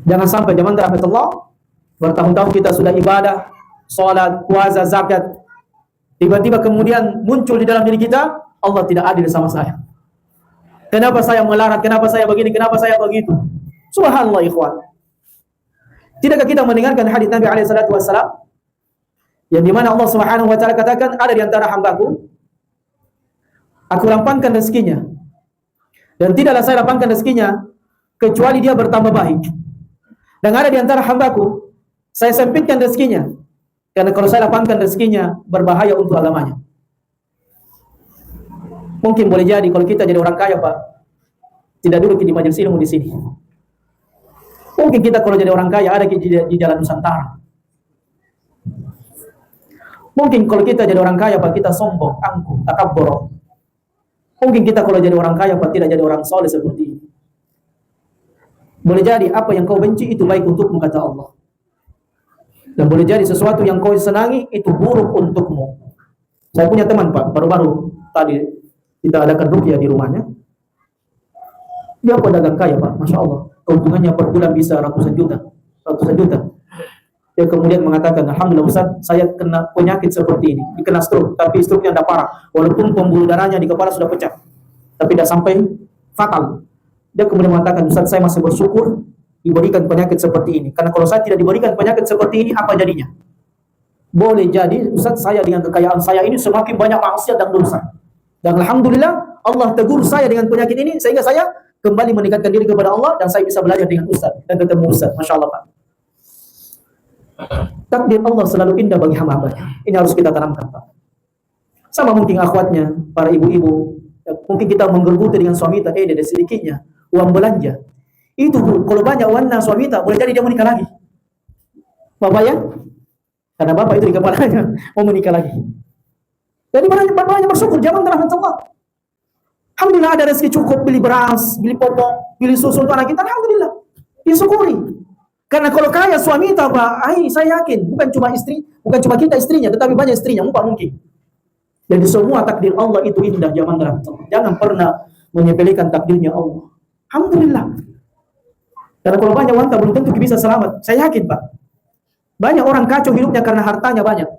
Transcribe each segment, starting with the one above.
Jangan sampai zaman rahmatullah bertahun-tahun kita sudah ibadah, sholat, puasa, zakat, tiba-tiba kemudian muncul di dalam diri kita, Allah tidak adil sama saya. Kenapa saya melarat? Kenapa saya begini? Kenapa saya begitu? Subhanallah ikhwan. Tidakkah kita mendengarkan hadis Nabi SAW yang dimana Allah Subhanahu Wa Taala katakan, ada di antara hambaku, aku lapangkan rezekinya, dan tidaklah saya lapangkan rezekinya kecuali dia bertambah baik. Dan ada di antara hambaku, saya sempitkan rezekinya, karena kalau saya lapangkan rezekinya berbahaya untuk agamanya. Mungkin boleh jadi kalau kita jadi orang kaya, Pak, tidak duduk di majelis ilmu di sini. Mungkin kita kalau jadi orang kaya ada di Jalan Nusantara. Mungkin kalau kita jadi orang kaya, Pak, kita sombong, angkuh, takabbur. Mungkin kita kalau jadi orang kaya, Pak, tidak jadi orang soleh seperti ini. Boleh jadi apa yang kau benci itu baik untukmu, kata Allah. Dan boleh jadi sesuatu yang kau senangi itu buruk untukmu. Saya punya teman, Pak, baru-baru tadi kita adakan ruqyah di rumahnya. Dia pedagang kaya, Pak, Masya Allah. Keuntungannya per bulan bisa ratusan juta. Dia kemudian mengatakan, alhamdulillah Ustaz, saya kena penyakit seperti ini, kena stroke, tapi stroke-nya tidak parah. Walaupun pembuluh darahnya di kepala sudah pecah, tapi tidak sampai fatal. Dia kemudian mengatakan, Ustaz, saya masih bersyukur diberikan penyakit seperti ini. Karena kalau saya tidak diberikan penyakit seperti ini, apa jadinya? Boleh jadi, Ustaz, saya dengan kekayaan saya ini semakin banyak maksiat dan dosa. Dan alhamdulillah, Allah tegur saya dengan penyakit ini, sehingga saya kembali meningkatkan diri kepada Allah, dan saya bisa belajar dengan Ustaz, dan ketemu Ustaz. Masya Allah, Pak. Takdir Allah selalu indah bagi hamba-hambanya. Ini harus kita tanamkan, Pak. Sama mungkin akhwatnya, para ibu-ibu, mungkin kita menggerutu dengan suami kita, dari sedikitnya uang belanja. Itu Bu, kalau banyak uangnya suami kita, boleh jadi dia menikah lagi. Bapak ya? Karena bapak itu di kepalanya mau menikah lagi. Jadi banyak bersyukur, jangan rahmatullah. Alhamdulillah ada rezeki cukup, beli beras, beli popok, beli susu untuk anak kita, alhamdulillah. Disyukuri. Karena kalau kaya suami kita, Pak, saya yakin bukan cuma kita istrinya, tetapi banyak istrinya, mungkin. Jadi semua takdir Allah itu indah, jangan pernah menyepelekan takdirnya Allah. Alhamdulillah. Karena kalau banyak wanita belum tentu bisa selamat. Saya yakin, Pak. Banyak orang kacau hidupnya karena hartanya banyak.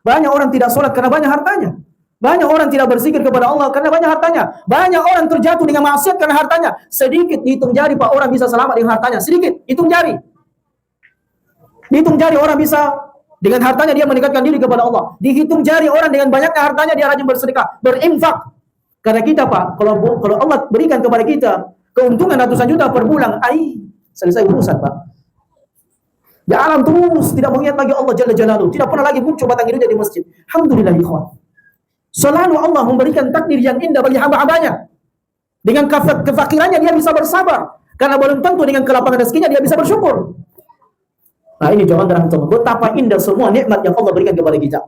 Banyak orang tidak sholat karena banyak hartanya. Banyak orang tidak berzikir kepada Allah karena banyak hartanya. Banyak orang terjatuh dengan maksiat karena hartanya. Sedikit dihitung jari, Pak, orang bisa selamat dengan hartanya. Sedikit, hitung jari. Dihitung jari orang bisa dengan hartanya dia meningkatkan diri kepada Allah. Dihitung jari orang dengan banyaknya hartanya dia rajin bersedekah, berinfak. Karena kita, Pak, kalau Allah berikan kepada kita keuntungan ratusan juta per bulan, selesai urusan, Pak. Ya alam terus tidak mengingat lagi Allah Jalla Jalaluhu, tidak pernah lagi muncul batang hidupnya di masjid. Alhamdulillah ikhwan. Selalu Allah memberikan takdir yang indah bagi hamba-hambanya. Dengan kefakirannya dia bisa bersabar, karena belum tentu dengan kelapangan rezekinya dia bisa bersyukur. Nah ini jawaban rahmatullah. Betapa indah semua nikmat yang Allah berikan kepada kita.